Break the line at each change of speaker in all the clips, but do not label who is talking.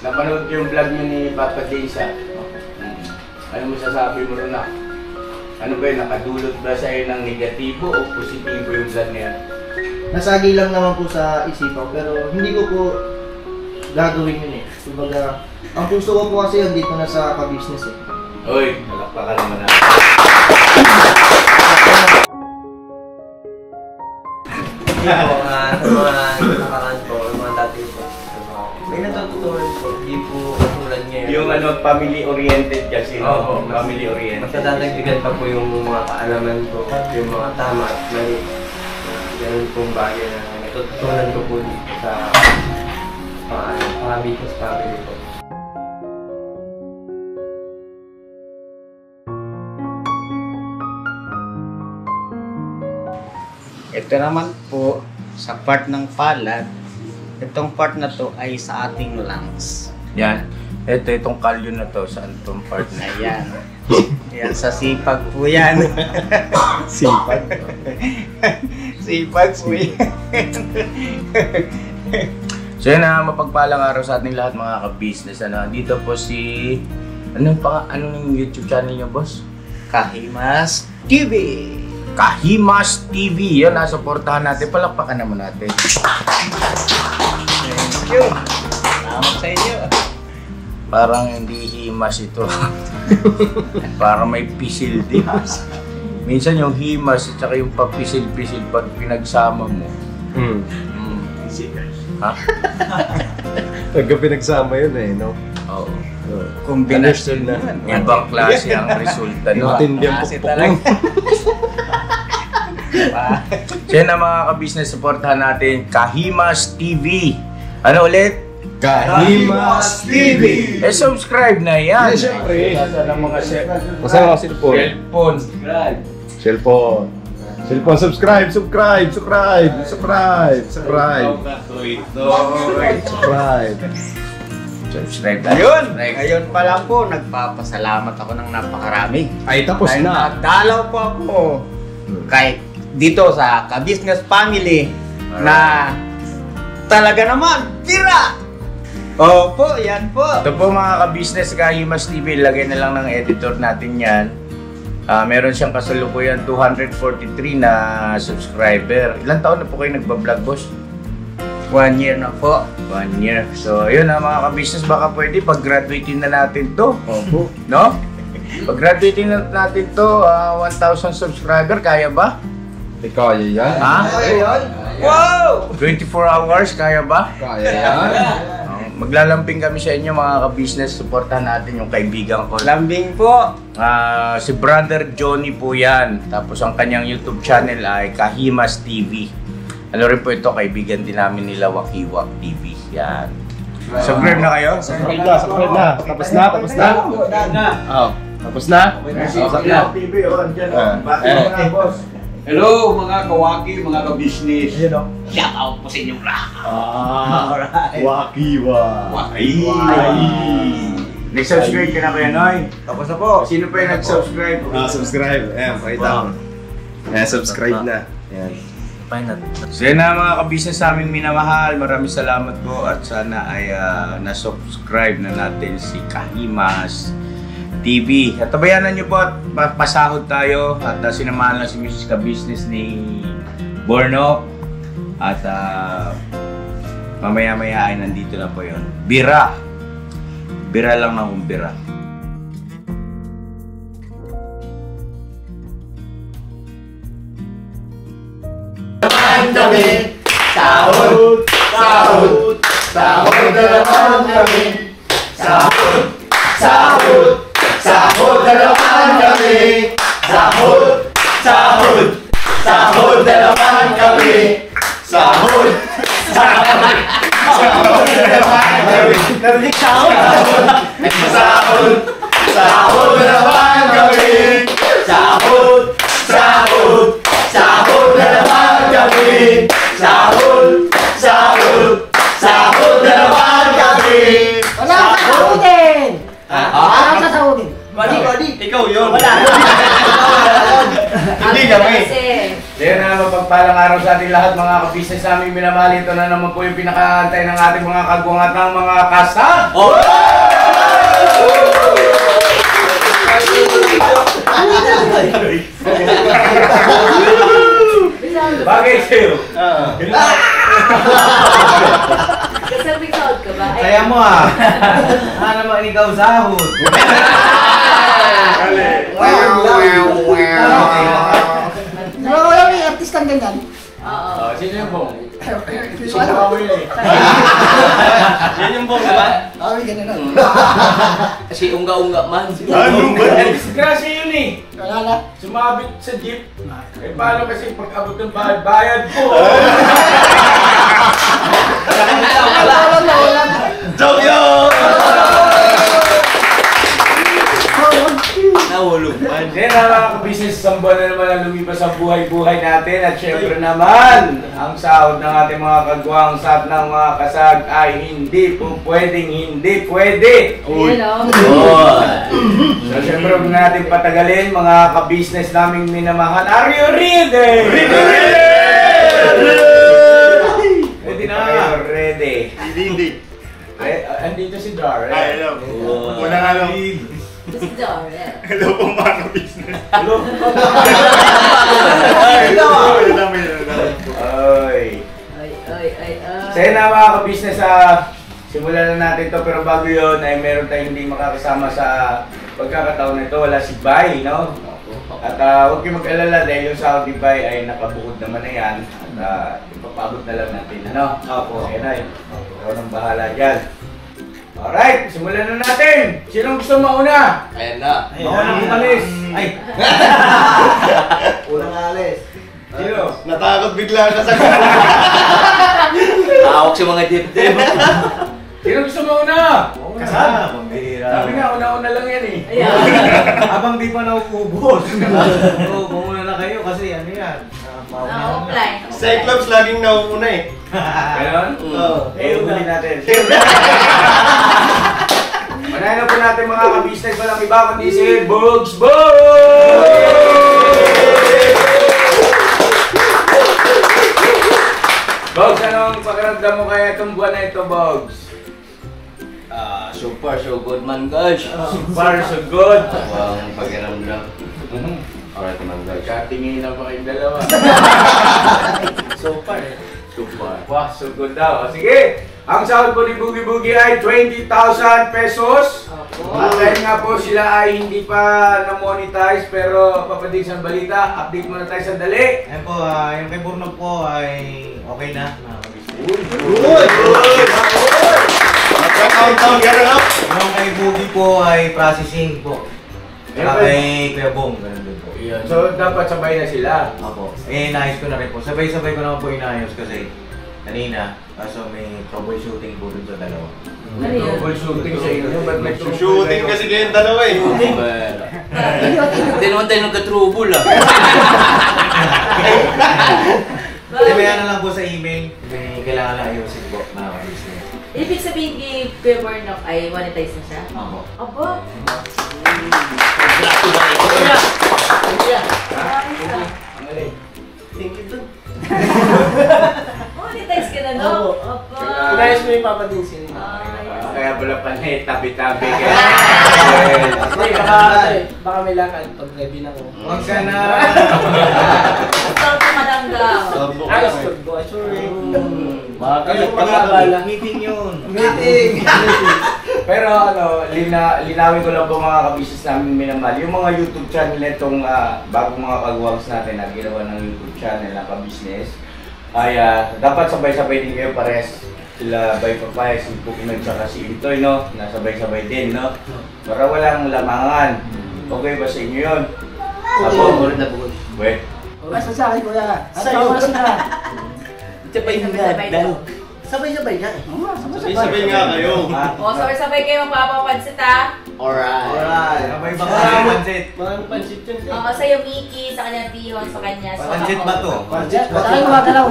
Napanood ko yung vlog niyo ni Papa Jason. Ano mo sasabi mo rin na? Ano ba yun? Nakadulot ba sa'yo ng negatibo o positibo yung vlog niya?
Nasagi lang naman po sa isipan pero hindi ko po gagawin yun eh. Kumbaga, ang puso ko po kasi yun dito na sa ka-business eh.
Uy, nalakpakan naman na.
Hindi po, sa mga nakaraan po, mga dati po. May natutunan po, hindi po katulad ngayon.
Yung ano, family-oriented kasi, no? Family-oriented.
Magdadagdagan pa po yung mga kaalaman ko, yung mga tama at mali. Ganun pong bagay na natutunan ko po dito sa mga business family po.
Ito naman po, sa part ng palad, itong part na to ay sa ating lungs.
Yan. Itong kalyo na to, saan itong part na?
Ayan. Yan, sa sipag po yan.
Sipag.
Sipag po yan.
So yun na, mapagpalang araw sa ating lahat mga ka-business. Ano, dito po si... Anong YouTube channel niyo, boss?
Kahimas TV.
Kahimas TV. Yan, nasuportahan natin. Palakpakan naman natin.
Thank you. Salamat sa inyo.
Parang hindi himas ito. Parang may pisil din. Minsan yung himas at saka yung papisil-pisil pag pinagsama mo. Ha?
Pagka pinagsama yun eh, no?
Oo.
Kombinasyon na.
Ibang klase ang resulta. No?
Matindi ang pukpuk.
So yun ang mga ka-business, supportahan natin Kahimas TV. Ano ulit?
Kahimas TV!
Subscribe na yan.
Yes, syempre.
Nasa ng mga
Masaya mga cellphone.
cellphone.
Cellphone. Cellphone, subscribe! Subscribe!
Subscribe.
Ayun! Ngayon pa lang po, nagpapasalamat ako ng napakarami.
Ay, tapos
Dahil
na.
Nagdalaw po ako kay dito sa ka-business family na talaga naman, tira! Opo, yan po.
Ito po mga ka-business, Kahimas TV, lagay na lang ng editor natin yan. Meron siyang kasalukuyan 243 na subscriber. Ilang taon na po kayo nagbablog, boss?
1 year na po.
1 year. So, yun mga ka-business, baka pwede pag-graduating na natin to.
Opo.
No? Pag-graduating na natin to, 1,000 subscriber, kaya ba?
Kaya yan.
Ha?
Ayun!
Wow!
24 hours, kaya ba?
Kaya yan.
Maglalamping kami sa inyo mga ka-business, supportahan natin yung kaibigan ko.
Lambing po.
Si Brother Johnny po yan. Tapos ang kanyang YouTube channel ay Kahimas TV. Ano rin po ito, kaibigan din namin nila Wakiwak TV. Yan. Subscribe na kayo?
Subscribe na. Tapos na. Oh, tapos na? Tapos na.
TV, dyan o. Boss.
Hello mga kawaki, mga ka-business.
Shout out po sa inyo lahat.
Wakiwa.
Nag-subscribe ka na ba yan, Noy?
Tapos na po.
Sino pa yung nag-subscribe?
Subscribe. Ayan, pakita mo. Ayan, subscribe na. Ayan.
So yun na mga ka-business namin minamahal. Maraming salamat po at sana ay na-subscribe na natin si Kahimas TV. At tabayanan nyo po at pasahod tayo at sinamahan lang si Mrs. Ka-business ni Borno at mamaya-maya ay nandito na po yun. Bira lang ng umbira.
Kami, sahod na naman kami. Sahod na naman kami. Sahod na naman kami. Sahod na naman kami. Narinig sahod? Sahod na naman kami. Sahod na naman kami. Sahod na naman kami.
Wala kang sasahutin! Wala kang sasahutin!
Badi.
Ikaw yun.
Wala.
Hindi kami.
Kasi,
Yan na, mapagpalang araw sa ating lahat mga ka-business namin minamahal. Ito na naman po yung pinakaantay ng ating mga kagwang at ng mga kasag. Bagay sa'yo.
Sabi ka ba?
Kaya mo naman ikaw sahod.
Wala may artist kang ganyan.
Oh, sino yung bong?
Ano?
Yan yung bong, diba?
May ganyan na.
Kasi unga-unga man.
Ano ba? Disgrasya yun eh.
Wala na.
Sumabit sa jeep. Eh paano kasi pag-abot ng bayad po?
Wala na.
Joke yun! Nahulog man.
Then mga ka-business, isang buwan na naman ang lumipas sa buhay-buhay natin. At syempre naman, ang sahod ng ating mga kagwang sa ng mga kasag ay hindi po pwedeng hindi pwede. So syempre huwag natin patagalin mga ka-business naming minamahal. Are you ready? Ready na. Are you ready?
Hindi.
Andito si Dar.
Wala nga lang.
Si Darrell.
Hello po mga ka-business.
Hello. Ay. Sa'yo na mga ka-business, simulan na natin to pero bago yun ay meron tayong hindi makakasama sa pagkakataon na ito. Wala si Bay, no? At huwag kayong mag-alala dahil yung sahod ni Bay ay nakabukod naman na yan. At ipapabot na lang natin, ano? Opo. Ayan ay. Ikaw nang bahala dyan. Alright, simulan na natin! Sinong gusto mauna?
Ayan na.
Maunang umalis. Ay!
Unang alis.
Sino?
Natakot bigla ka sa tawag sa mga dibdib.
Sino gusto mauna?
Kasama, pambihira.
Sabi nga, una-una lang yan eh.
Habang di pa nauubos. Oo, kumuna na kayo kasi ano yan.
Offline.
Cyclops laging nauuna eh.
Ganon?
Oo.
Eh, uli natin. Manahin na po natin mga ka-business, walang iba kundi si Bugs Bugs! Bugs, anong pakiramdam mo kaya itong buwan na ito, Bugs?
Super so good man guys.
Far so good.
Ang pakiramdam. Alright man guys.
Katingin na pa kayong dalawa.
Super eh. Super.
Wah, so good daw. Sige, ang sahod po ni Boogie Boogie ay 20,000 pesos. At dahil nga po sila ay hindi pa na-monetize pero papadig sa balita, update muna tayo sandali.
Ayan po, yung kay Burnog po ay okay na.
Countdown, ganun up.
Yung kay Boogie po ay processing po. Saka kay Kuya Bong, ganun din po.
So, dapat sabay na sila.
Opo. Inayos ko na rin po. Sabay-sabay ko naman po inayos kasi kanina, kaso may troubleshooting po dun sa dalawa.
Troubleshooting sa inyo. Ba't may
Shooting kasi kayong dalawa eh. Hindi naman tayo nagka-trouble ah.
Kasi may ano lang po sa email, may kailangan na ayusin po na business.
Ibig sabihin kay Kuya Bornok ay monetize na siya?
Opo.
Aba?
Thank you dun.
Monetize ka na, no? Aba.
Inayos mo yung Papa din sila.
Kaya pala panay, tabi-tabi kaya.
Baka may lakad pag ready na ko.
Huwag ka na.
Stop ka madanggaw.
Ayos ko. Sorry.
Meeting yun.
Pero ano, linawin ko lang po mga kabisnes namin minamahal. Yung mga YouTube channel nitong bagong mga kagwags natin na ginawa ng YouTube channel na kabisnes ay dapat sabay-sabay din kayo pares. Sila Bay Papay, si Pukinag tsaka si Intoy, no? Nasabay-sabay din, no? Para walang lamangan. Okay ba sa inyo yun? Ako, ulit na bukod. Wait.
Basta sa akin, kuya. Sa'yo.
Sabay-sabay daw.
Sabay-sabay ka.
Sabay-sabay nga kayo.
O, sabay-sabay kayo magpapapansit, ha?
Alright.
Sabay ba kayo pansit?
Mga pansit yun.
Oo, sa'yo Mickey, sa kanya Pihon, sa kanya
Pansit ba to?
Akin gumagalaw.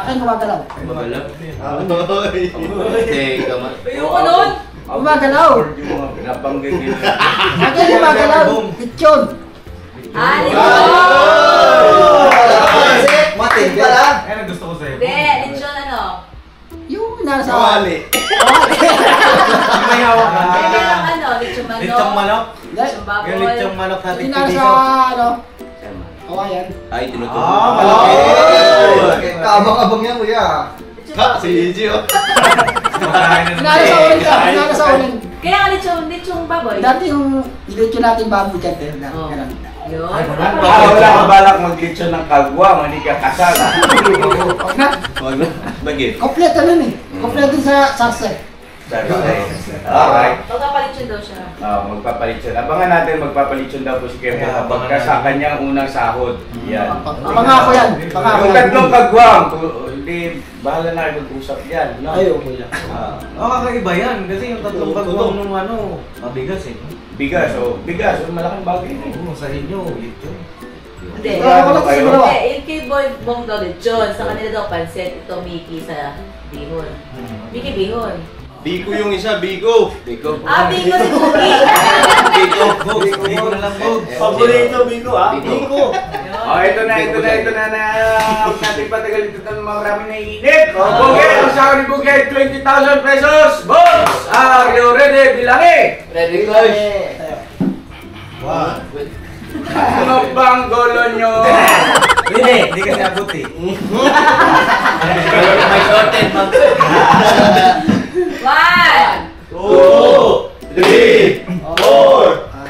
Akin gumagalaw.
Magalap. Teka man.
Ayoko nun!
Gumagalaw! Yung mga pinabanggit nila.
Akin gumagalaw. Lechon. Ah, lechon!
Matin pala.
Yan ang gusto ko sa'yo.
Hindi, lechon ano?
Yung nasa...
Kawali. May hawak ka.
Hindi, merong ano, lechon manok.
Lechong manok.
Lechon baboy.
Yung lechong manok natin
Yung nasa ano? Kawayan.
Ay, tinutuloy. Ah, malaki.
Kabang-abang yan, kuya.
Lechon
Si Gigi, oh.
Nasa sa uling ka. Nasa uling.
Kaya nga lechong baboy.
Dati yung lechon natin baboy dyan.
Oh.
Ganun.
Yun.
Wala kang balak mag-lechon ng kagwang, hindi ka kasal.
Huwag na.
Wag na. Bagit.
Kompleto nun eh. Kompleto sa sarsa.
Alright.
Magpapalechon daw siya.
Magpapalitsyon. Abangan natin magpapalitsyon daw po si Kevin kapag sa kanyang unang sahod. Yan.
Pangako yan. Pangako
Yung
yan.
tatlong kagwang, hindi, bahala na kayo mag-usap yan. No?
Ay, okay lang.
Kakaiba yan kasi yung tatlong kagwang nung ano, mabigas eh.
Bigas, malaking bagay na
Oo, sa inyo, lechon.
Hindi.
Ako lang kasi dalawa.
Hindi, yung kay Boy Bong daw lechon. Sa kanila daw pansit. Ito, Mickey sa bihon. Mickey bihon.
Biko yung isa, Biko.
Ah, Biko si Boogie.
Biko na lang, Bog.
Paborito, Biko, ah.
Biko.
Oh, ito na huwag natin patagal ito na marami na init. Oh, Bugay, ang sahod ni Bugay, 20,000 pesos. Boss, are you ready? Bilangin.
Ready, coach?
Ano bang gulo nyo?
Hindi kasi abot eh.
May shorted, mag.
1,
2, 3, 4,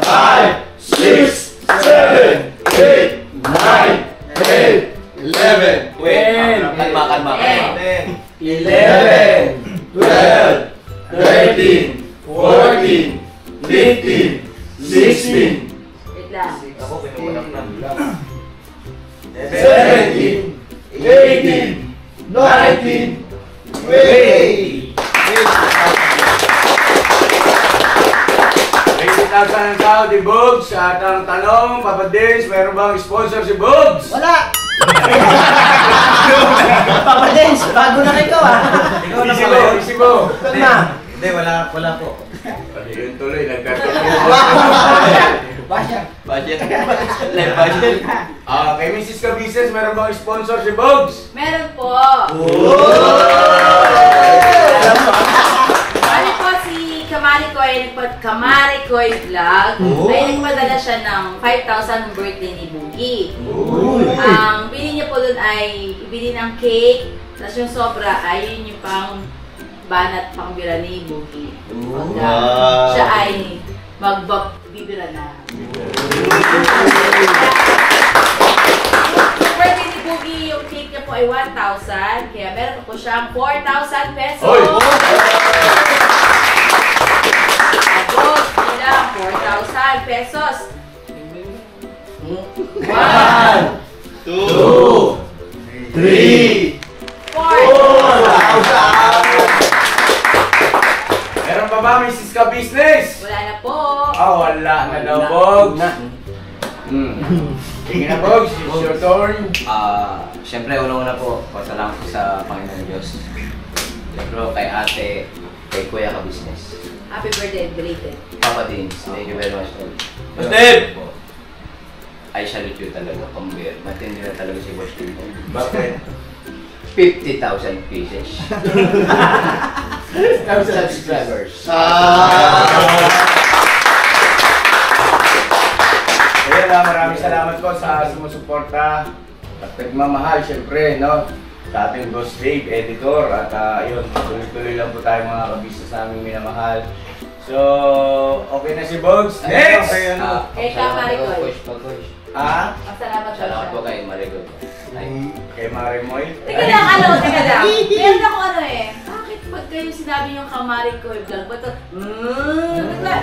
5, 6, 7, 8, 9, 10, 11.
Wait, kalma.
11, 12, 13, 14, 15, 16,
wait lang.
Ako, pinuwanak na.
17, 18, 19, 20.
20,000 ang sahod ni Bugs. At ang tanong, Papa Dins, meron bang sponsor si Bugs?
Wala. Papa Dance, bago na kayo ah.
Ikaw na
Isi
pala
mo,
yun.
isi mo.
Wag na.
Hindi, wala po.
Yun tuloy, nagkakaroon.
Basya.
Budget. Live budget.
Kay Mrs. Cabices, meron bang sponsor si Bugs?
Meron po. Ano po si Kamari Koy Vlog ay nagpadala siya ng 5,000 ng birthday ni Boogie. Ang bili niya po dun ay ibili ng cake, tapos yung sobra ay yun yung pang banat pangbira ni Boogie. Siya ay magbibira na. Birthday ni Boogie, yung cake niya po ay 1,000, kaya meron po siyang 4,000 pesos.
Oy!
Tapos, bilang 4,000 pesos.
1, 2, 3,
4,000.
Meron pa ba, Mrs. Cabusiness?
Wala na po.
Wala na daw, Bugs. Sige na, Bugs. It's your turn.
Siyempre, una-una po, pasalamat po sa Panginoon Diyos. Siyempre, kay ate, kay Kuya Ka-Business.
Happy birthday, belated.
Papa Dins, thank you very much.
Boss Dave!
I salute you talaga, pambir. Matindi na talaga si Boss Dave.
Bakit?
50,000 pieces. 1,000 subscribers.
Ayan, maraming salamat po sa sumusuporta at nagmamahal, syempre, no? Sa ating Boss Dave, editor, at yun, tuloy-tuloy lang po tayo mga kabisnes naming minamahal. So, okay na si Bugs. Next!
Kay Kamari Koy. Masalamat
Salamat po
po
kay Marigo.
Kay Marimoy.
Teka lang. Meron ako bakit pag kayo sinabi yung Kamari Koy vlog, ba't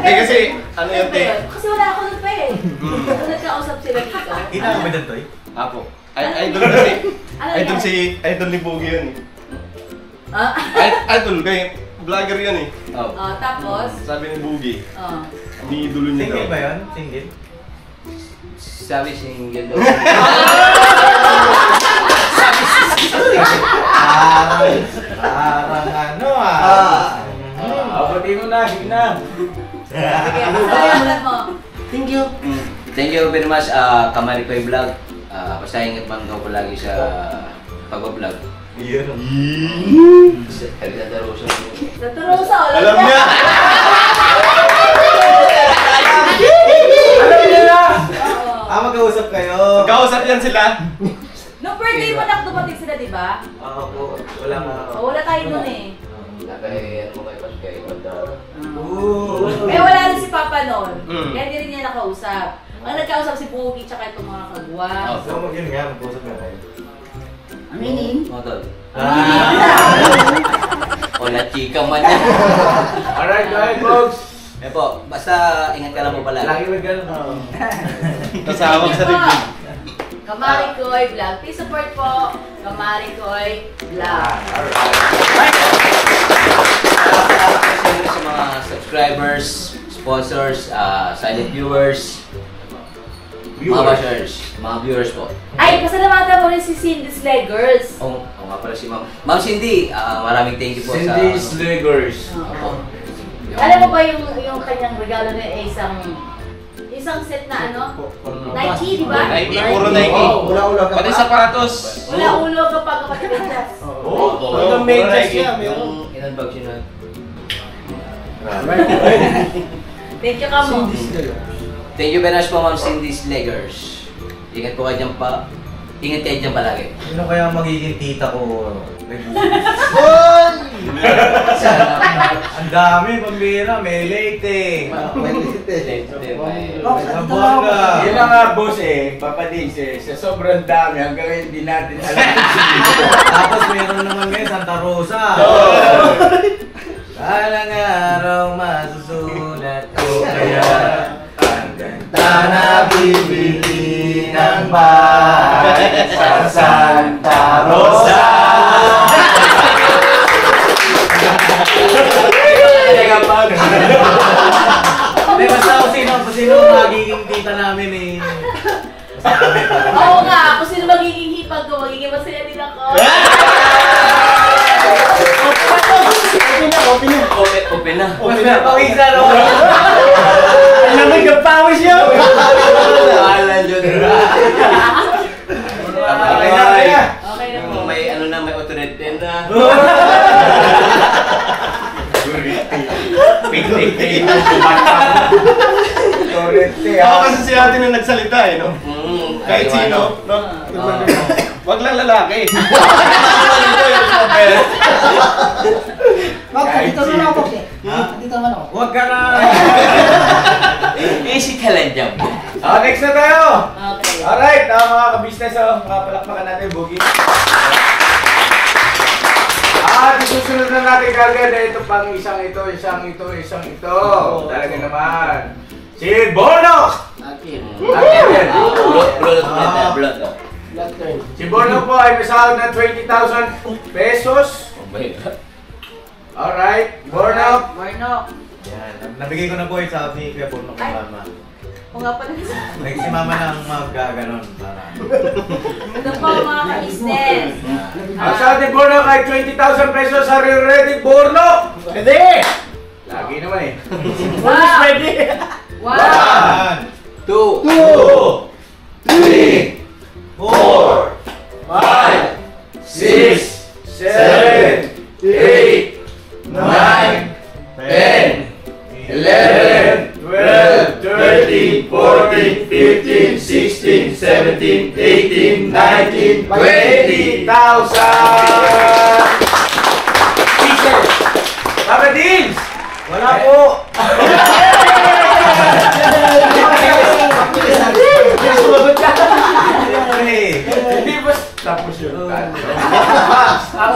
kasi, ano yun, te?
Kasi wala ako nun pa eh. Nung nagkausap sila dito.
Kita ka ba dyan, Toy?
Apo. Idol kasi.
Ano
Idol
yan?
Idol ni Boogie yun eh.
Ah?
Idol, kay vlogger yun eh.
Oh.
Tapos?
Sabi ni Boogie,
Oh.
iniidolo niya daw.
Single ba yun? Single?
Sabi single daw.
Parang ano
Pati mo na, sige na.
Sige, pasalamat mo.
Thank you.
Thank you very much, Kamari Koy Vlog.
Basta ingat man daw palagi sa pag-vlog.
Iyan.
Nagtatarosa.
Naturosa,
Alam niya!
Alam niyo na!
Oo.
Magkausap kayo.
Magkausap yan sila.
Nung birthday mo nak dumating sila, di ba?
Po. Wala nga.
Oh, wala tayo nun eh.
Nakay, ano kayo pa kay Mandara.
Eh wala rin si Papa noon.
Mm.
Kaya hindi rin niya nakausap. Ang nagkausap si Puki tsaka itong mga kagwa.
So, yun nga, magkausap nga kayo.
Aminin?
Model. Wala chika man yan.
Alright, guys, folks.
Eh po, basta ingat ka lang po pala.
Lagi may gano'n.
Kasawag sa dibdib.
Kamari Koy Vlog. Please support po Kamari Koy Vlog.
Salamat sa mga subscribers, sponsors, silent viewers, mga bashers, mga viewers po.
Ay, pasalamatan mo rin si Cindy Sleggers.
Oo nga pala si Ma'am. Ma'am Cindy, maraming thank you po sa...
Cindy Sleggers.
Opo.
Alam mo ba yung kanyang regalo niya ay isang set na ano? Nike, di ba?
Nike, puro Nike.
Ula-ula ka
Pati
pa.
sapatos.
Wala ulo kapag kapatigas.
Oo, hanggang medyas niya.
Yung inunbag siya na...
Thank you ka mo.
Thank you very much po, Ma'am Cindy Sleggers. Ingat po kayo dyan pa. Ingat kayo dyan palagi.
Sino kaya magiging tita ko? Ang dami, pambira. May late. Zamboanga.
Yun lang nga boss Papa Dins sa sobrang dami hanggang ngayon hindi natin alam.
Tapos meron naman ngayon Santa Rosa. Walang araw masusulat ko kaya ang ganda na bibili ng bahay sa Santa Rosa. Hindi, basta kung sino magiging tita namin eh.
Oo nga, kung sino magiging hipag ko, magiging masaya din ako.
Open na.
Mas na pawisan o. Ang lamig ng pawis yun.
Alam yun.
Okay na.
Okay na po.
May ano na, may authority na.
Ako kasi si ate na nagsalita no? Kahit sino, no? Wag lang lalaki.
Dito naman ako, dito naman ako.
Huwag ka na.
Easy ka lang dyan.
Next na tayo!
Okay.
Alright, mga ka-business, mga palakpakan natin, Boogie. Susunod na natin kagad ito pang isang ito. Talaga naman. Si Bono! Si Bono po ay may sahod na 20,000 pesos. Alright, Bono.
Yan, nabigay ko na po sa ni Kuya Bono kay Mama.
O nga pala.
Si Mama nang mag-ganon para.
Ito po mga ka-business.
Ang sahod ni Bono ay 20,000 pesos. Are you ready, Bono? Ready! Lagi naman eh.
Wow!
Ready?
Wow!
2,
3, 4, 5, 6, 7, 8, 9, 10, 11, 12, 13, 14, 15, 16, 17, 18, 19, 20,000! Teacher! Papa Dins!
Wala po!
Hindi ba tapos yun?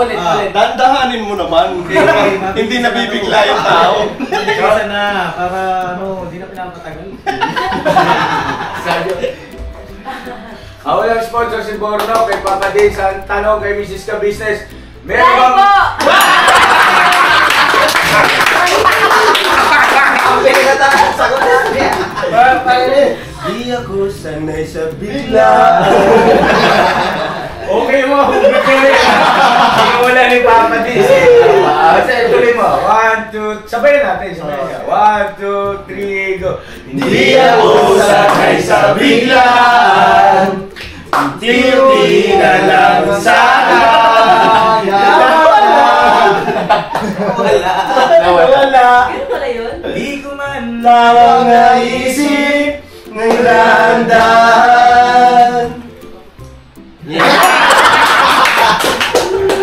Ulit.
Dandahanin mo naman. Hindi nabibigla yung tao.
Isa na, para di na pinapatagal.
Ako lang sponsor si Borno kay Papa Dins. Ang tanong kay Mrs. Ka-Business, meron
Dahil
bang...
po!
Di ako sanay sa bigla.
Okay mo, hugot ko rin. Hindi wala ni Papa Dins. Basta tuloy mo. 1, 2, sabayin natin. 1, 2, 3, go.
Di ako sanay sa biglaan. Duty na lang sana. Nawala.
Ganun pala yun?
Di ko man lang naisip ng dahan-dahan.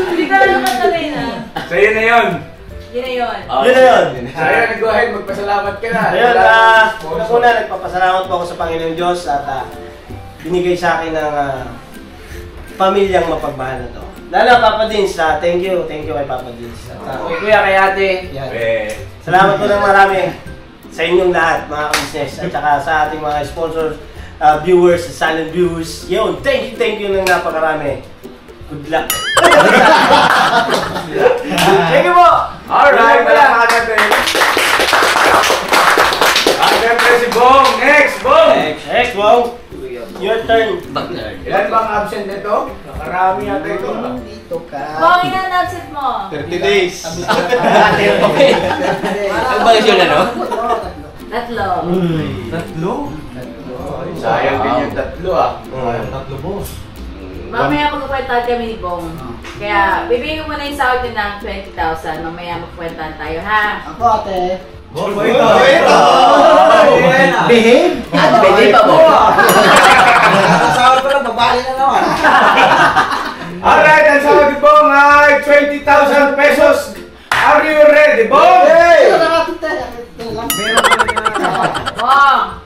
Hindi ka lang nakatagay na.
Sa'yo na yun.
Yun na yun.
Yun na yun.
Sa'yo na, go ahead, magpasalamat ka na.
Ayun, una nagpapasalamat po ako sa Panginoon Diyos at binigay sa akin ng pamilyang mapagmahal na to. Lalo, Papa Dins, thank you kay Papa Dins. At kay Kuya, kay Ate. Yan. Salamat po ng marami sa inyong lahat, mga business, at saka sa ating mga sponsors, viewers, silent viewers. Yun, thank you ng napakarami. Good luck. Thank you po.
Alright, malaman natin. At syempre si Bong. Next, Bong.
Next, Bong. Your turn.
Ilan bang absent nito? Nakarami yata ito.
Dito ka.
Bong, ilan absent mo?
30 days.
Ang bagay yun, ano?
Tatlo.
Tatlo? Sayang din yung tatlo
Tatlo, boss.
Mamaya magkukwentaan kami ni Bong. Kaya, bibigyan ko muna yung sahod nyo ng 20,000. Mamaya magkukwentaan tayo, ha?
Ako ate.
Boss,
Behave.
Pwede pa mo.
Kasawad ko lang, babali na naman.
Alright, ang sahod ni Bong ay 20,000 pesos. Are you ready, Bong?
Bong!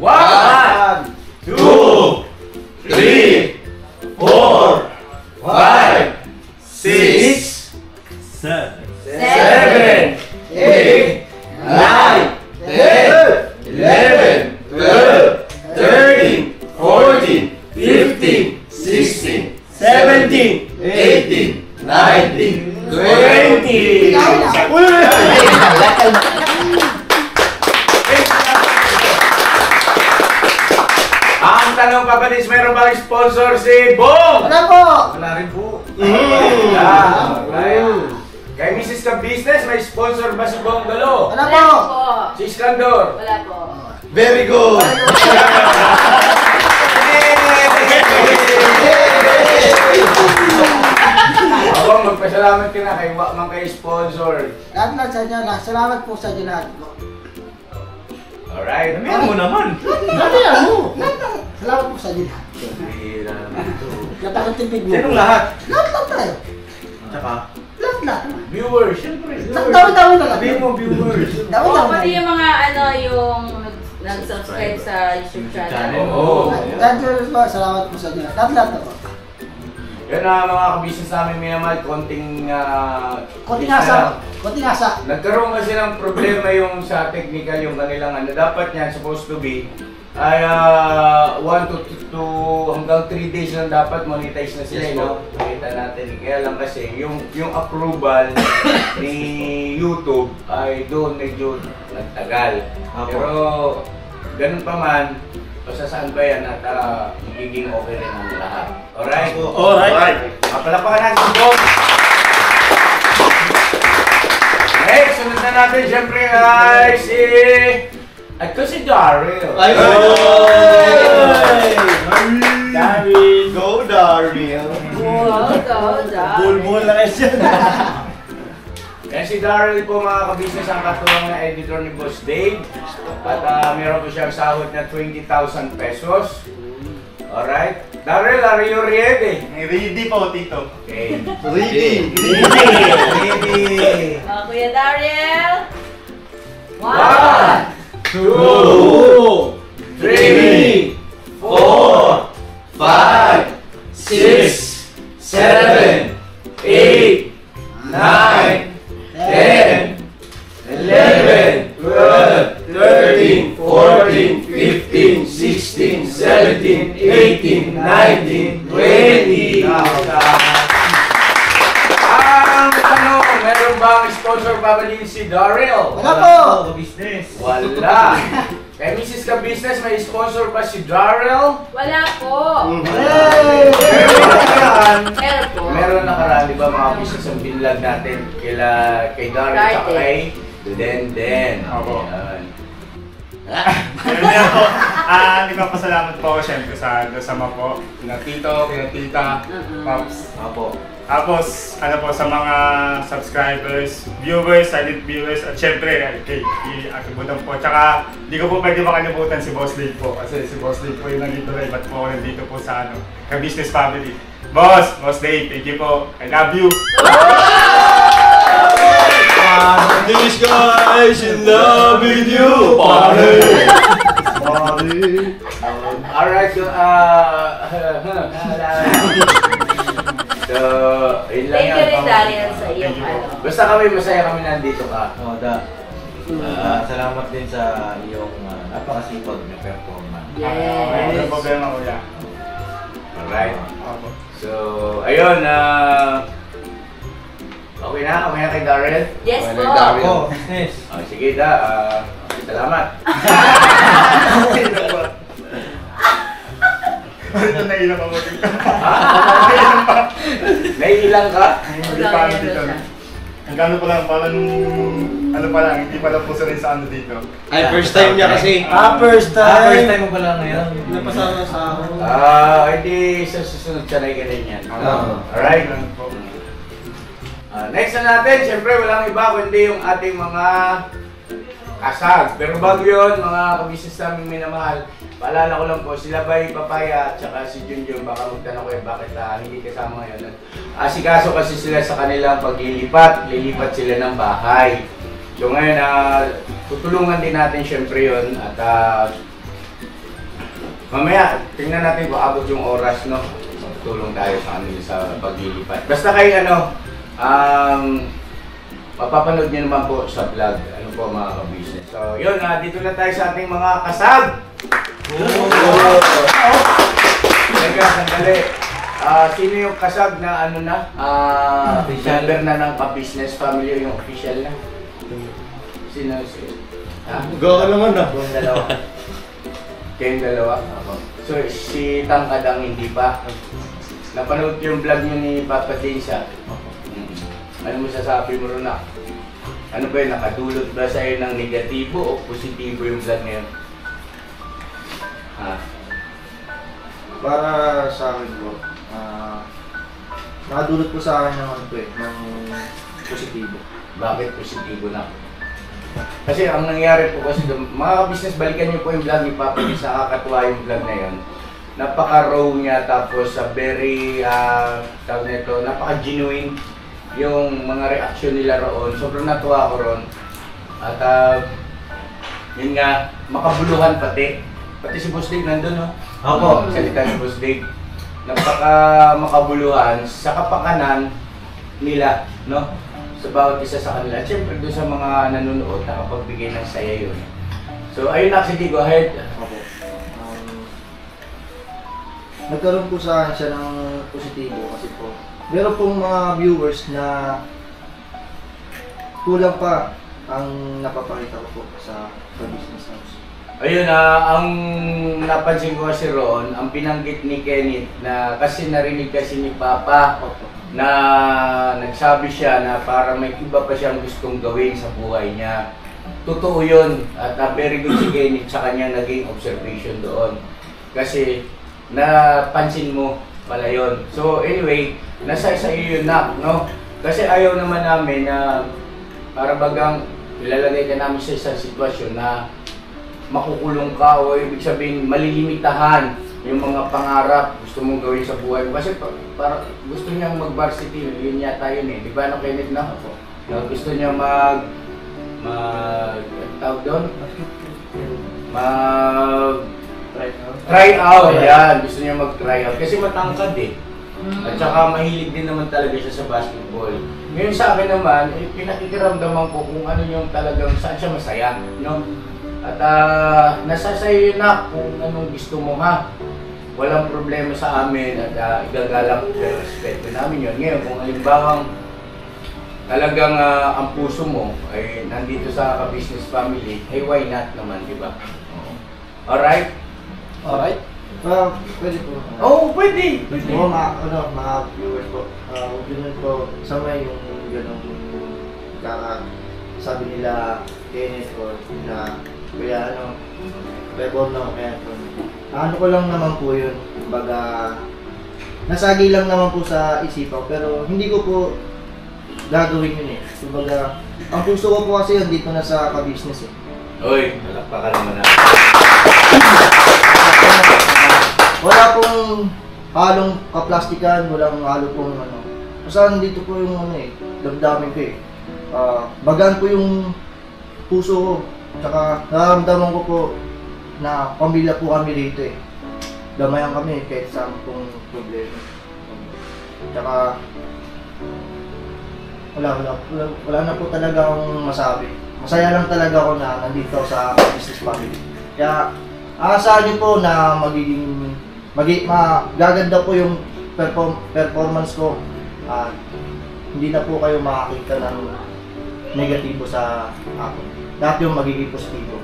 1, 2, 3, 4, 5, 6, 7, 8, 9, 10, 11, 12, 13, 14, 15, 16, 17, 18, 19, 20. Ang tanong, Papa Dins, meron bang sponsor si Bong?
Wala po.
Wala rin po.
Kay Mrs. Ka Business, may sponsor ba si Bong Galo?
Wala
Wala
po.
po.
Si Iskandor?
Wala po.
Very good.
Bong, magpasalamat ka na kay Wakman kay sponsor.
Lahat sa inyo lahat. Salamat po sa inyo lahat.
Alright.
Ano mo naman?
Dati lang mo. Salamat po sa inyo lahat. Lahat ng tipid mo.
Sinong lahat?
Lahat tayo.
Tsaka?
Lahat.
Viewers, syempre.
Dami-dami na lang.
Sabihin mo, viewers.
Oo,
Dami-dami.
pati yung mga yung nag-subscribe sa YouTube channel.
Oo.
Salamat po sa inyo. Lahat po.
Yan na mga kabisnes namin minamahal, konting
Konting asa. Konting asa.
Nagkaroon kasi ng problema yung sa technical, yung kanilang dapat yan, supposed to be, ay 1 to hanggang 3 days lang dapat monetize na sila, no? Nakita natin. Kaya lang kasi, yung approval ni YouTube ay doon medyo nagtagal. Pero, ganun pa man, basta saan ba yan at magiging okay rin ang lahat. Alright?
Alright.
Mapalapakan natin si Bong. Next, sunod na natin siyempre ay si... At ko si Daryl.
Daryl. Go, Daryl. Bulbul na kasi yan.
Yan si Daryl po mga kabisnes, ang katuwang na editor ni Boss Dave. At meron po siyang sahod na 20,000 pesos. Alright. Daryl, are you ready?
Ready po, Tito.
Okay.
Ready.
Ready.
Kuya Daryl.
1, 2, 3, 4, 5, 6, 7, 8, 9, 10, 11, 12, 13, 14, 15, 16, 17, 18, 19, 20. Ang tanong, meron bang sponsor pa ba din si Daryl?
Wala po.
Business.
Wala. Kay Mrs. Ka Business, may sponsor ba si Daryl?
Wala po.
Meron nakaraan.
Meron po.
Meron nakaraan, di ba mga business ang binlog natin kay Daryl at kay Den.
Ako.
Ayan.
Nagpapasalamat po ako syempre sa kasama po. Kina Tito, kina Tita, Pops.
Opo.
Tapos, ano po, sa mga subscribers, viewers, silent viewers, at syempre, kay Ate Budang po. Tsaka, di ko po pwede makalimutan si Boss Dave po. Kasi si Boss Dave po yung nandito live at po ako nandito po sa ka-business family. Boss Dave, thank you po. I love you.
These guys in love with you. Party.
Alright, so, so, yun lang
Thank you
yan.
rin, Darian, sa iyong ano.
Basta kami, masaya kami nandito ka.
Salamat din sa iyong napakasipag na performance.
Yes.
Ano problema ko yan?
Alright. So, ayun, okay na kay Darrell?
Yes
Okay
po.
na, Darrell?
Ako, business.
Sige salamat.
Ito nailang ako dito.
Naiilang ka?
Hindi pa ano dito. Hanggang pa lang, parang ano pa lang, hindi pa lang po sanay sa ano dito.
Ay, first time niya kasi.
First time.
First time mo pala ngayon.
Napasama sa ako.
Hindi sa susunod sanay ka rin yan.
Alright.
Next na natin, siyempre walang iba kundi yung ating mga kasag. Pero bago yun, mga kabisnes namin minamahal, paalala ko lang po, sila Bay Papaya at saka si Junjun, baka magtanong ko bakit hindi kasama ngayon. Asikaso kasi sila sa kanilang paglilipat, lilipat sila ng bahay. So ngayon, tutulungan din natin siyempre yun at mamaya, tingnan natin kung abot yung oras, no? Tutulong tayo sa kanila sa paglilipat. Basta kayo mapapanood nyo naman po sa vlog, ano po mga ka-business. So yun, dito na tayo sa ating mga kasag! Sandali. Sino yung kasag na member na ng ka-business family, yung official na? Sino?
Gawa ka naman
Kayong dalawa. Kayong dalawa? So si Tangkad ang hindi pa. Napanood yung vlog nyo ni Papa Dinsa. Ano mo sasabi mo rin na? Ano ba yun? Nakadulot ba sa'yo ng negatibo o positibo yung vlog na yun?
Para sa akin po, nakadulot po sa akin ng positibo.
Bakit positibo na? Kasi ang nangyari po kasi mga business, balikan niyo po yung vlog ni Papa Dinsa, nakakatuwa yung vlog na yun. Napaka-raw niya, tapos very, tawag nito, napaka-genuine yung mga reaksyon nila roon. Sobrang natuwa ko roon. At yun nga, makabuluhan pati. Pati si Boss Dave nandun, no?
Opo.
Salita si Boss Dave. Napaka makabuluhan sa kapakanan nila, no? Sa bawat isa sa kanila. At syempre doon sa mga nanonood, nakapagbigay ng saya yun. So ayun na, sige, go ahead.
Opo. Nagkaroon po sa akin siya ng positibo kasi po meron pong mga viewers na kulang pa ang napapakita ko po sa business house.
Ayun, ang napansin ko kasi roon, ang binanggit ni Kenneth na kasi narinig kasi ni Papa na nagsabi siya na para may iba pa siyang gustong gawin sa buhay niya. Totoo yun at very good si Kenneth sa kanyang naging observation doon. Kasi napansin mo pala yun. So anyway, nasa sa iyo yun na, no? Kasi ayaw naman namin na para bagang ilalagay ka namin sa isang sitwasyon na makukulong ka o ibig sabihin malilimitahan yung mga pangarap gusto mong gawin sa buhay mo. Kasi para gusto niyang mag-varsity, yun yata yun eh. Di ba ano Kenneth na? Na gusto niya tawag doon? Try out, yan. Gusto niya mag-try out. Kasi matangkad eh. At saka mahilig din naman talaga siya sa basketball. Ngayon sa akin naman, pinakikiramdaman ko kung ano yung talagang saan siya masaya. No? At nasa sa'yo yun na kung anong gusto mo ha. Walang problema sa amin at igagalak at respeto namin yun. Ngayon kung halimbawang talagang ang puso mo ay nandito sa ka-business family, ay why not naman, di ba? Alright?
Alright? Pwede po.
Oo, pwede!
Oo, mga viewers po. Huwag yun po, samay yung gano'ng sabi nila Kenneth or nila Kaya Rebor na kaya ano ko lang naman po yun. Kumbaga, nasagi lang naman po sa isipan pero hindi ko po gagawin yun eh. Kumbaga, ang puso ko po kasi yun dito na sa ka-business eh.
Uy, palakpakan naman na.
Wala pong halong kaplastikan, walang halo pong Basta nandito po yung damdamin ko eh. Bagaan po yung puso ko. Tsaka nararamdaman ko po na pamilya po kami dito eh. Damayan kami kahit saan pong problema. Tsaka wala na po talaga akong masabi. Masaya lang talaga ako na nandito sa business family. Kaya aasahan niyo po na gaganda po yung performance ko. Hindi na po kayo makakita ng negatibo sa akin. Lahat yung magiging positibo.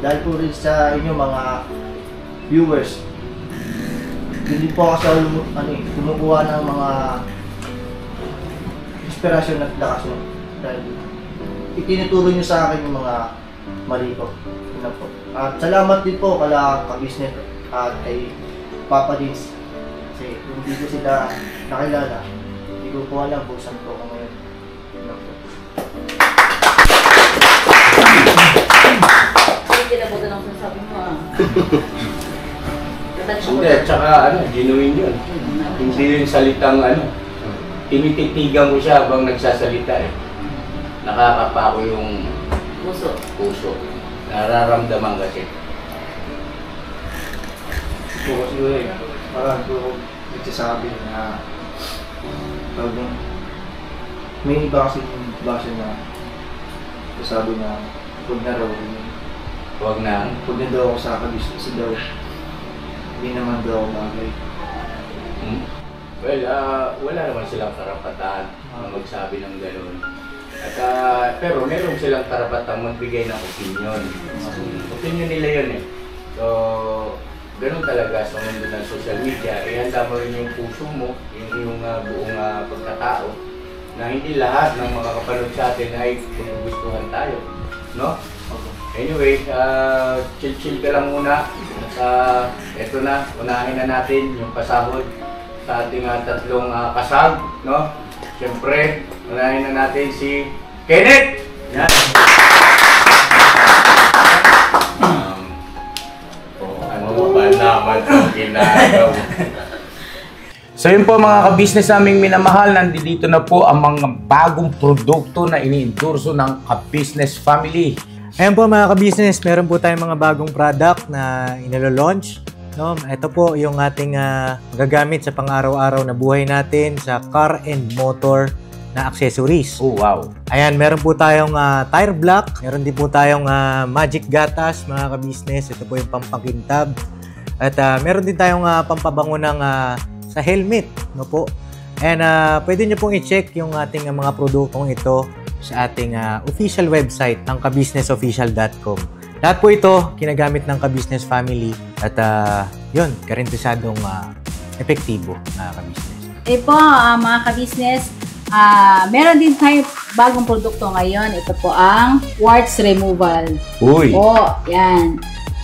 Dahil po rin sa inyo mga viewers, hindi po ako kumukuha ng mga inspirasyon at lakas mo. Dahil itinuturo nyo sa akin yung mga mali ko. At salamat din po kala ka-business at kay Papa Dins. Kasi kung hindi ko sila nakilala, hindi ko po alam kung saan po ako ngayon.
Kinabutan ang sasabi mo
Hindi, tsaka genuine yun. Hindi yung salitang tinititigan mo siya habang nagsasalita eh. Nakakapako yung puso. Nararamdaman kasi.
Parang ko nagsasabi na may iba kasi yung basa na sabi na huwag na raw.
Huwag na
daw ako sa ka-business daw. Hindi naman daw bagay.
Well, wala naman silang karapatan na magsabi ng gano'n. At, pero meron silang karapatan magbigay ng opinion. Opinion nila yun eh. So, gano'n talaga sa mundo ng social media. Ihanda mo rin yung puso mo, yung buong pagkatao, na hindi lahat ng mga kapanood sa atin ay gustuhan tayo. No? Anyway, chill ka lang muna. At eto na, unahin na natin yung pasahod sa ating tatlong kasal, no? Siyempre, unahin na natin si Kenneth! Yan! Ano ba naman itong ginagawa? So yun po mga ka-business naming minamahal, nandito na po ang mga bagong produkto na ini-endorso ng ka-business family.
Ayan po mga ka-business, meron po tayong mga bagong product na inilo-launch. No? Ito po yung ating magagamit sa pang-araw-araw na buhay natin sa car and motor na accessories.
Oh, wow!
Ayan, meron po tayong tire block, meron din po tayong magic gatas mga ka-business. Ito po yung pampakintab. At meron din tayong pampabango ng sa helmet. No po? And pwede nyo pong i-check yung ating mga produktong ito sa ating official website ng kabusinessofficial.com. Lahat po ito kinagamit ng ka-business family at yun, garantisadong epektibo na ka-business.
Po mga ka-business, meron din tayo bagong produkto ngayon. Ito po ang warts removal.
Uy!
Yan.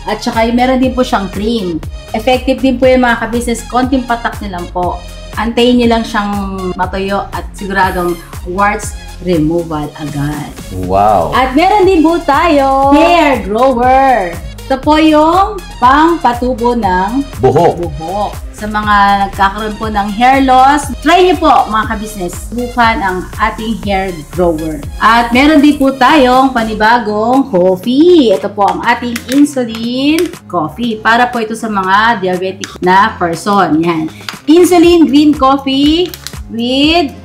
At saka meron din po siyang cream. Effective din po yung mga ka-business. Konting patak nyo lang po. Antayin nyo lang siyang matuyo at siguradong warts removal agad.
Wow!
At meron din po tayo hair grower. Ito po yung pang-patubo ng buhok. Sa mga nagkakaroon po ng hair loss, try nyo po mga ka-business. Subukan ang ating hair grower. At meron din po tayong panibagong coffee. Ito po ang ating insulin coffee. Para po ito sa mga diabetic na person. Yan. Insulin green coffee with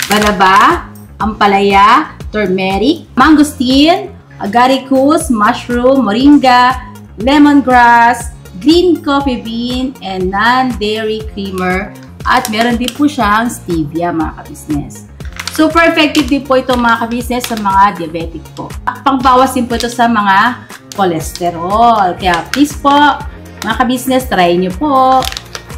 banaba, ampalaya, turmeric, mangosteen, agaricus, mushroom, moringa, lemongrass, green coffee bean, and non-dairy creamer. At meron din po siyang stevia mga ka-business. Super effective din po ito mga ka-business sa mga diabetic po. Pangbawas din po ito sa mga cholesterol. Kaya please po mga ka-business, try nyo po.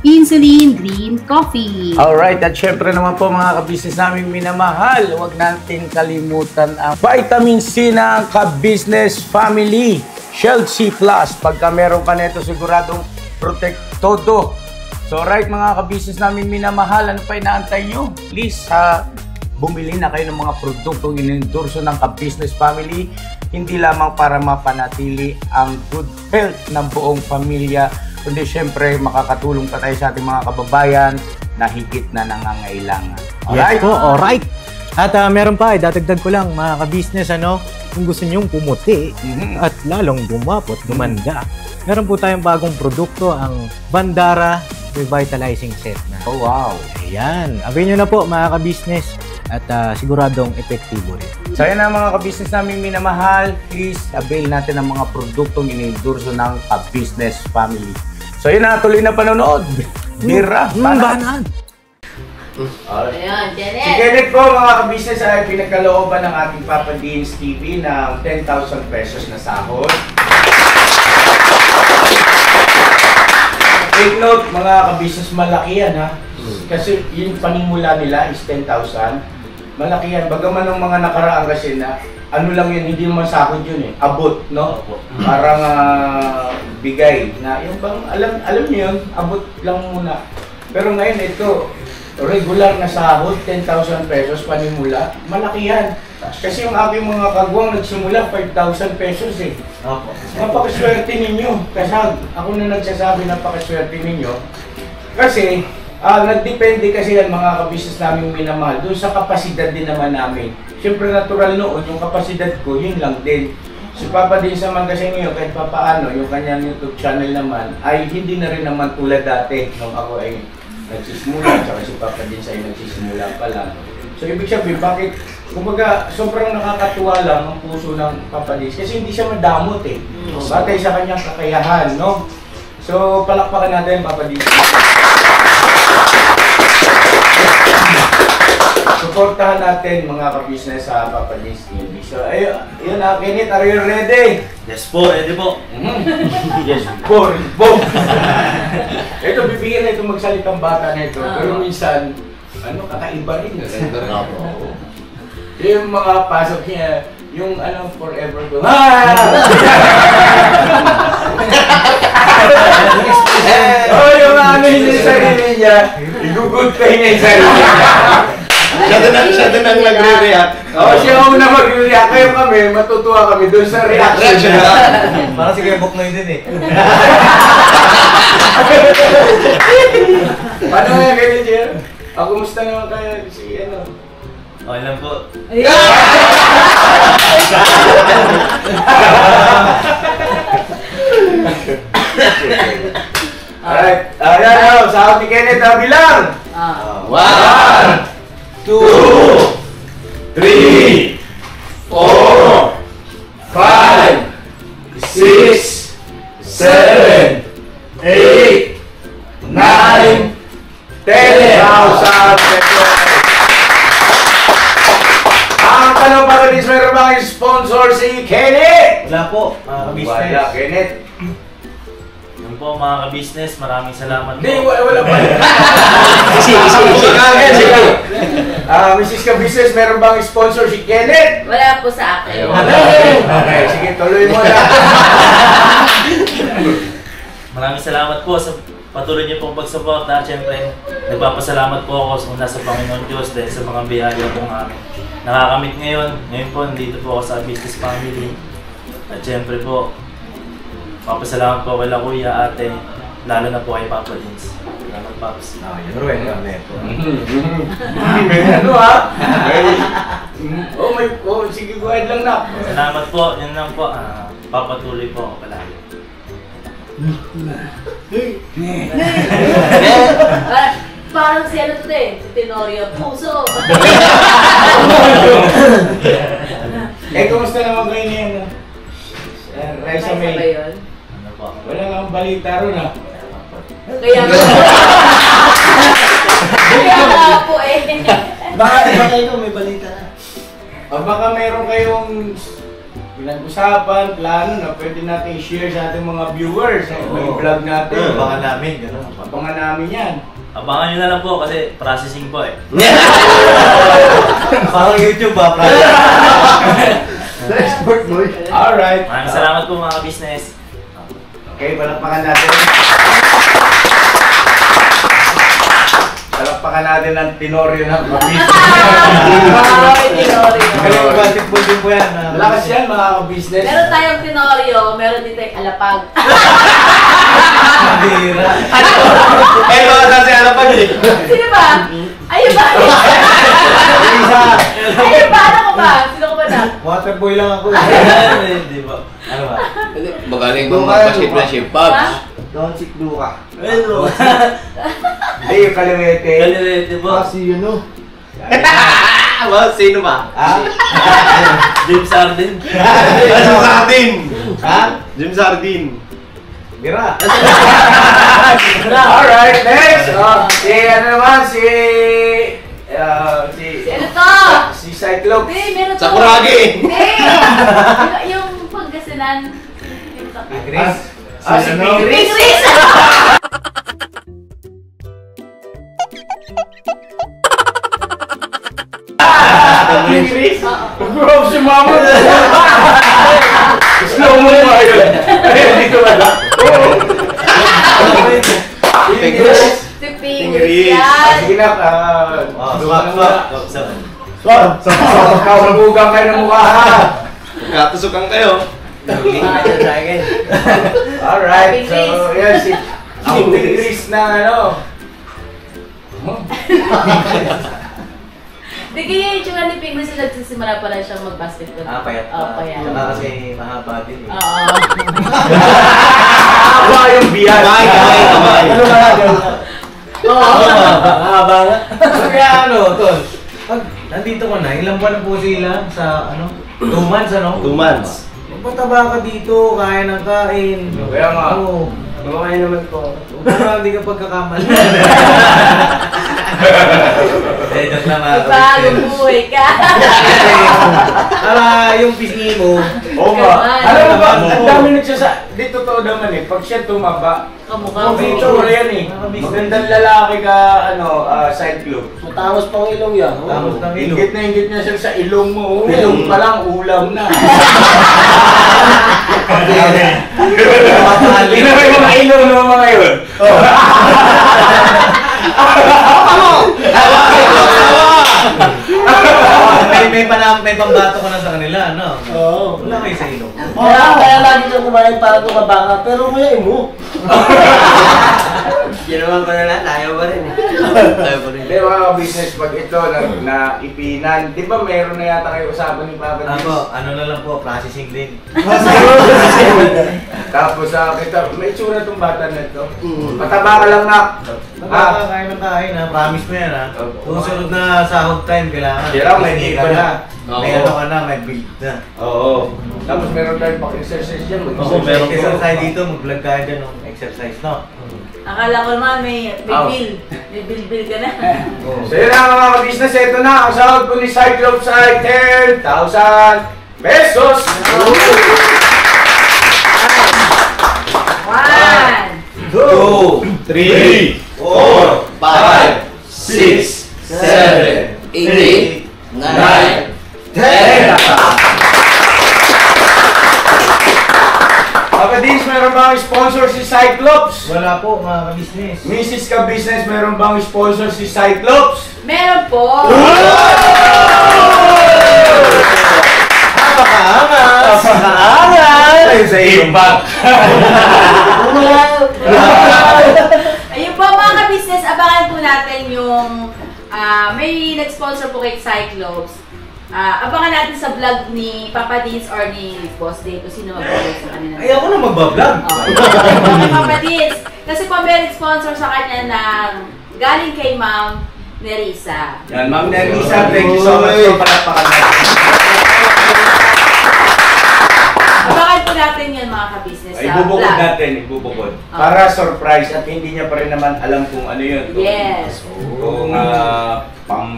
Insulin Green Coffee.
Alright, at syempre naman po mga kabisnes namin minamahal, huwag natin kalimutan ang vitamin C ng Ka-Business Family. Shield C+. Pagka meron ka nito, siguradong protect todo. So right mga kabisnes namin minamahal, ano pa inaantay nyo? Please, bumili na kayo ng mga produktong inendorso ng Ka-Business Family, hindi lamang para mapanatili ang good health ng buong pamilya, kundi syempre makakatulong pa tayo sa ating mga kababayan na higit na nangangailangan. Alright?
Yes po, alright. At meron pa, dadagdag ko lang mga ka-business, kung gusto nyong pumuti at lalong gumapot, gumanda, meron po tayong bagong produkto, ang Bandara Revitalizing Set na.
Oh wow!
Ayan, avail nyo na po mga ka-business at siguradong epektibo rin.
So yan ang mga ka-business namin minamahal, please avail natin ang mga produktong inendorso ng Ka-Business Family. So yun na, tuloy na panonood. Bira,
banan.
Ayan, Janet.
Si Kenneth po mga ka-business ay pinagkalooban ng ating Papa Dean's TV ng 10,000 pesos na sahod. Take note mga ka-business, malaki yan ha. Kasi yung panimula nila is 10,000. Malaki yan. Bagaman ng mga nakaraan kasi na ano lang yun, hindi naman sahod yun eh. Abot, no? Parang bigay na yung bang alam niyo yun, abot lang muna. Pero ngayon ito, regular na sahod, 10,000 pesos panimula, malaki yan. Kasi yung aking mga kagwang nagsimula 5,000 pesos eh. Napakaswerte ninyo. Kasi ako na nagsasabi napakaswerte ninyo. Kasi nagdepende kasi yan mga ka-business namin minamahal doon sa kapasidad din naman namin. Siyempre natural noon, yung kapasidad ko, yun lang din. Si Papa Deans naman kasi ngayon, kahit papaano, yung kanyang YouTube channel naman, ay hindi na rin naman tulad dati nung ako ay nagsisimula, tsaka si Papa Deans ay nagsisimula pa lang. So ibig sabihin, bakit, kumbaga, sobrang nakakatuwa lang ang puso ng Papa Deans kasi hindi siya madamot eh. Batay sa kanyang kakayahan, no? So palakpakan natin, Papa Deans. Suportahan natin mga ka-business sa Papa Deans TV. So, ayun na, Kenneth, are you ready?
Yes po, ready po.
Yes po, ready po. Ito, bibigyan na ito magsalitang bata na ito. Pero minsan, kakaiba rin. Yung mga pasok niya, yung forever ko. Oh, yung yung sarili niya, igugudpay niya yung sarili niya.
Siya din ang nagre-react.
Oo, siya ang una mag-react. Kayo kami, matutuwa kami doon sa reaction niya.
Parang si Kuya Bok na yun din eh.
Paano nga ganyan siya? Kumusta naman kayo si
Okay lang po.
Alright, ayan, sahod ni Kenneth, bilang! 1, 2, 3, 4, 5, 6, 7, 8, 9, 10,000 pesos. Ang tanong pa rin is, meron bang sponsor si Kenneth?
Wala po, mga ka-business.
Wala, Kenneth.
Yun po, mga ka-business, maraming salamat po.
Hindi, wala pa. Mrs. Ka-business, meron bang sponsor si Kenneth?
Wala po sa akin.
Okay, sige, tuloy mo na.
Maraming salamat po sa patuloy niyo pong pagsuporta. Siyempre, nagpapasalamat po ako sa Panginoon Diyos dahil sa mga biyaya pong nakakamit ngayon. Ngayon po, nandito po ako sa Business Family. At siyempre po, papasalamat po kay Kuya, Ate, lalo na po kay Papa Deans. Salamat, Paps.
Yun rin, sige, go ahead lang na.
Salamat po, yun lang po. Papatuloy po ako palagi.
Parang si si Tenorio Puso.
Kumusta naman kayo niya? Raisa May.
Ano po?
Wala kang balita ron
Kaya nga po
Baka kayo may balita na.
O baka meron kayong pinag-usapan, plano na pwede natin i-share sa ating mga viewers. Yung vlog natin.
Abangan namin, gano'n.
Abangan namin yan.
Abangan nyo na lang po kasi processing po eh.
Parang YouTube ba?
Expert mo eh.
Alright.
Maraming salamat po mga business.
Okay, palakpakan natin. Palakpakan natin ang Tenorio ng business.
Tenorio.
Basketball din po yan.
Malakas yan mga business.
Meron tayong Tenorio, meron din tayong Alapag.
Bira.
Eh, baka kasi alapag eh.
Sino ba? Ayun ba? Ayun ba? Ano ko ba? Sino ko ba na?
Waterboy lang ako.
Hindi ba?
Ano ba?
Magaling mong mag-basketball si Pops.
Don't sit Luka.
Ano?
Hindi, yung kaliwete.
Kaliwete po.
Kasi yun o.
Sino ba?
James Harden.
Jim Sardin!
Ha?
Jim Sardin!
Bira. Alright, next. Si ano naman, si
Ano to?
si Cyclops.
Hindi, meron to.
Sakuragi!
Hindi! Yung Pangasinan.
Chris. Si
Big
Chris.
Chris!
Si Chris. Bro, si Mama. Slow mo ba yun? Hindi ko wala.
Big Chris.
Si Ping Chris yan.
Sige na.
Swap!
Kawagugang kayo ng mukha ha.
Katusukan kayo.
Alright, so yan si Big Chris na ano.
Di kaya yung tsura ni Ping Chris nagsisimula pa lang siyang mag-basketball.
Payat pa.
Oo, payat.
Saka kasi mahaba din eh.
Oo.
Haba yung biyan.
Kamay.
Ano ba natin?
Mahaba nga. Kaya ano, Tol? Pag nandito ka na, ilang buwan na po sila sa ano? 2 months ano?
2 months.
Pataba ka dito, kaya ng kain.
Kaya nga.
Oo.
Kumakain naman po.
Para hindi ka pagkakamali. Joke lang mga
Bagong buhay ka.
Para yung pisngi mo.
Oo nga. Alam mo ba, ang dami di totoo naman eh. Pag siya tumaba,
Kamukha mo.
picture yan eh. Magandang lalaki ka, side club.
Matangos pang ilong yan.
Tapos ng ilong.
Ingit na ingit niya siya sa ilong mo. Ilong pa lang, ulam na. Hindi na may mga ilong ng mga yun.
May pambato ko na sa kanila, ano?
Oo.
Wala kayo sa ilong.
Kaya lagi kang kumain para tumaba ka, pero ngayon mo.
Ginawa ko na lang, ayaw pa rin eh. Ayaw pa rin.
Hindi mga business pag ito na ipinan. Di ba meron na yata kayo usapan ni Papa Dins?
Ako, ano na lang po, processing din.
Tapos kita, may tsura tong bata na ito. Mataba ka lang na.
Nakakain ng kain ha, promise mo yan ha. Kung sunod na sahod time, kailangan.
Kailangan may need ka na.
May ano ka na, may build na.
Oo. Tapos meron tayong pang-exercise dyan.
Oo, meron exercise dito, mag-vlog tayo dyan ng exercise, no?
Akala ko naman may bill. May bill ka na.
So yun na mga ka-business, ito na. Ang sahod po ni Cyclops ay 10,000 pesos!
1,
2,
3, 4, 5, 6, 7, 8, 9, 10.
Papa Dins, meron bang sponsor si Cyclops?
wala po mga ka-business.
Mrs. Ka-Business, meron bang sponsor si Cyclops?
meron po.
Napakaangas! Ayun sa impact.
Ayun po mga ka-business, abangan po natin yung may nag-sponsor po kay Cyclops. Abangan natin sa vlog ni Papa Dins or ni Boss Day kung sino mag-vlog sa kanila.
Ay, ako na magbablog.
Okay, Papa Dins. Kasi po may sponsor sa kanya ng galing kay Ma'am Nerissa.
Yan, Ma'am Nerissa, thank you so much for palakpakan natin.
Abangan po natin yun mga ka-business
Ay,
sa
ibubukod
vlog.
natin, ibubukod. Para surprise at hindi niya pa rin naman alam kung ano yun.
Yes.
Kung pang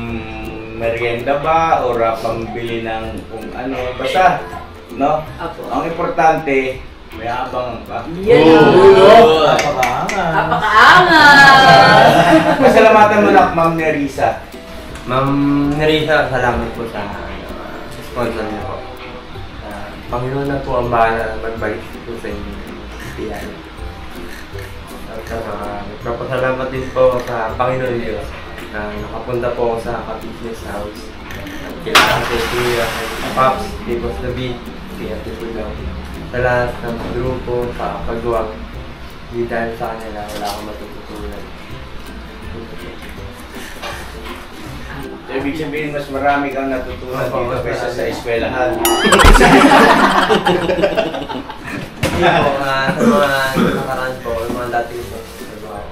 merienda ba or pambili ng kung ano. Basta, No?
Apo.
Ang importante, may abangan ka.
Yan.
Napakaangas.
Napakaangas.
Pasalamatan mo na, Ma'am Nerissa.
Ma'am Nerissa, salamat po sa sponsor niyo po. Panginoon na po ang bahala magbalik po sa inyo. Nagpapasalamat din po sa Panginoon Diyos na nakapunta po ako sa Ka-Business House. Kailangan ko Kuya, Pops, Tipos David, Kuya Tisulang, sa lahat ng grupo, sa pagguwang. Hindi dahil sa kanila, wala akong matututunan.
So, ibig sabihin, mas marami kang natutunan dito kaysa sa eskwelahan.
Hindi po, sa mga nakaraan po, yung mga dating po,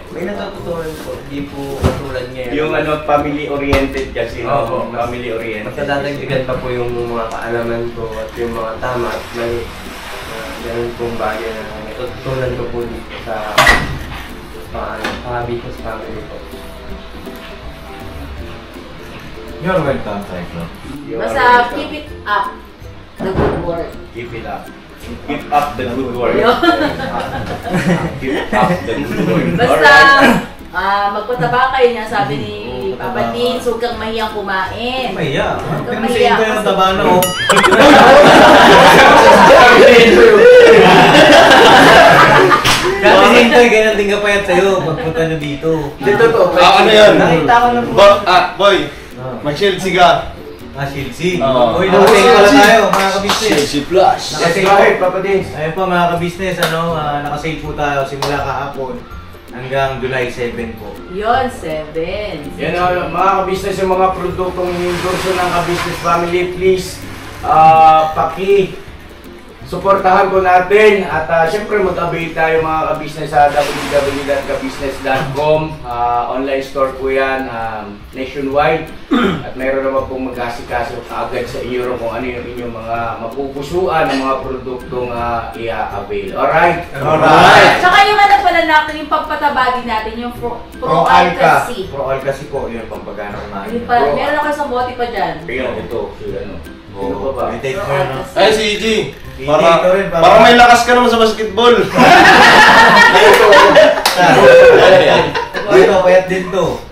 may natutunan po, hindi po katulad ngayon.
Yung family-oriented kasi, no? Family-oriented.
Mas nadadagdagan pa po yung mga kaalaman ko at yung mga tama at mali. Ganun pong bagay na natutunan ko po dito sa business family po.
You're welcome, Cyclo.
Basta keep it up. The good work.
Keep it up. Keep up the good work. Keep up the good work.
Basta, magpataba kayo niya, sabi ni Papa Dins, huwag kang mahiyang kumain.
Mahiya.
Huwag kang
Pero sa ito yung taba na, oh. Kasi Sintoy, ganyan din ka pa yan sa'yo pagpunta nyo dito.
Dito to.
Ano yun?
Nakita ko na po.
Boy, mag-Chelsea ka.
Chelsea.
Oo.
Uy, nakasave pala tayo, mga kabisnes.
Chelsea Plus.
Nakasave
Bakit, Papa Dins?
Ayun po mga kabisnes, nakasave po tayo simula kahapon hanggang July 7 po.
Yun, 7.
Yan mga kabisnes, yung mga produktong endorso ng Ka-Business Family, please, suportahan po natin at syempre mag-avail tayo mga kabisnes sa www.kabusiness.com. Online store po yan, nationwide. At mayroon naman pong mag-asikaso agad sa inyo kung ano yung inyong mga mapupusuan ng mga produktong i-avail. Alright?
Alright!
Tsaka yung pala natin, yung pampatabagin natin, yung
Pro-Alka.
Pro-Alka.
Pro-Alka po, yun pampagana kumain.
Meron ako sa bote pa dyan.
Tingnan ito. Sino pa ba?
May take mo yun, no?
Ay, si EG.
Ito rin,
Para may lakas ka naman sa basketball.
Ito, payat din to.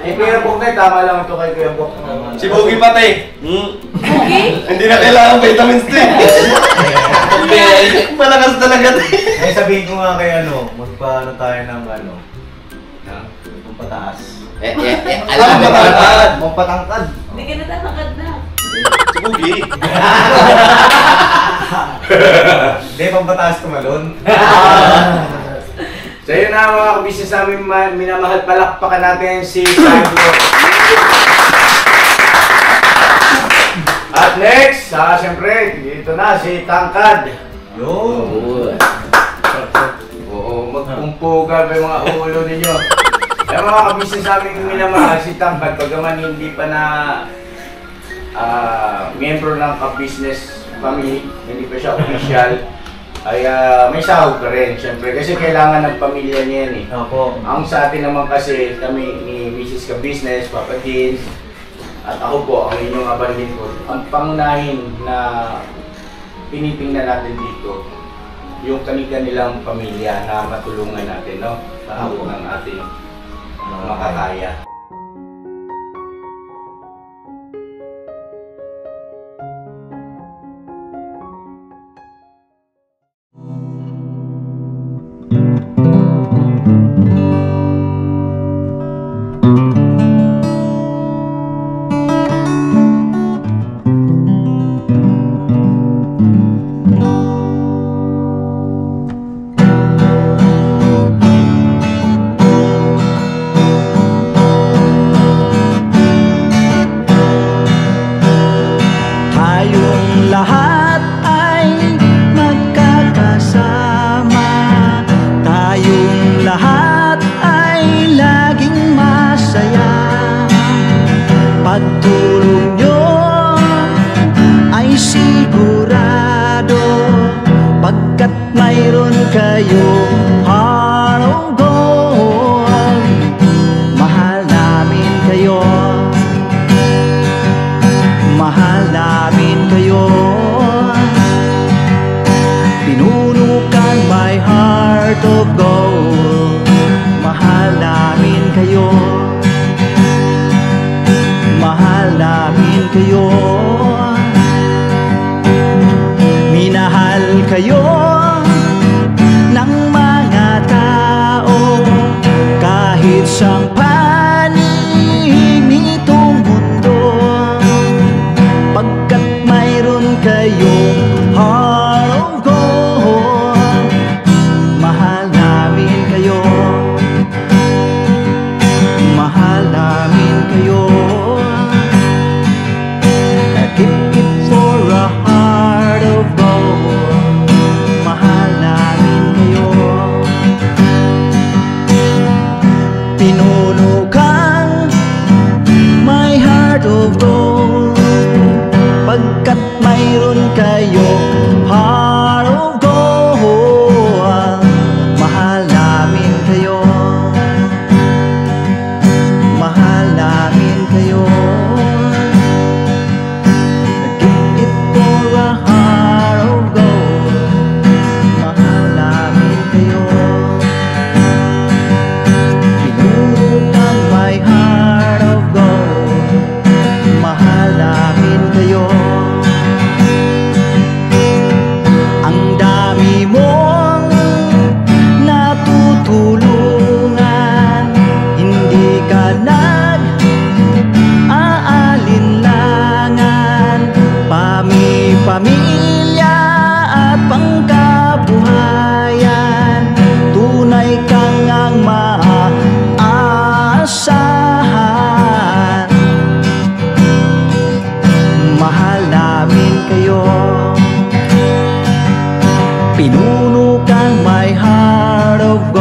Kuya Bok na, tama lang ito kay Kuya Bok.
Si Bogey pati.
Okay?
Hindi na kailangan vitamins D. Malakas talaga.
Ay, sabihin ko nga kay magpaano tayo ng pataas.
Alam mo ba? Mampatangkad.
Hindi ka natatangkad na.
Si Bogey.
Hindi, pampataas tumalon.
So yun na mga kabisnes namin minamahal, palakpakan natin si Cyclo. At next, siyempre, dito na si Tangkad.
Yun.
Oo, magpumpuga ba yung mga ulo ninyo. Kaya mga kabisnes namin minamahal si Tangkad, pagkaman hindi pa na miyembro ng Ka-Business Family, hindi pa siya official. Ay may sahod ka rin, syempre. Kasi kailangan ng pamilya niya yan eh.
Opo.
Ang sa atin naman kasi, kami ni Mrs. Ka-Business, Papa Dins, at ako po, ang inyong abandin ko. Ang pangunahin na pinitingnan natin dito, yung kanilang pamilya na matulungan natin, no? Sa hawak ng ating makakaya.
Pagtulong nyo ay sigurado, pagkat mayroon kayo heart of gold. Mahal namin kayo, mahal namin kayo. kayo ng mga tao kahit sang panig nitong mundo, pagkat mayroon kayong heart of gold. Mahal namin kayo, mahal namin kayo. Keep it for a heart of gold. Mahal namin kayo. Pinuno kang my heart of gold, pagkat mayroon kayo heart of gold. Mahal namin kayo, mahal namin kayo. Keep it for a heart of gold. Mahal namin kayo. Pinuno kang my heart of gold. Mahal namin kayo. Ang dami mong natutulungan, hindi ka nag-aalinlangan. Pamilya at pangkabuhayan, tunay kang ang maaasahan. Mahal namin kayo. Pinuno kang my heart of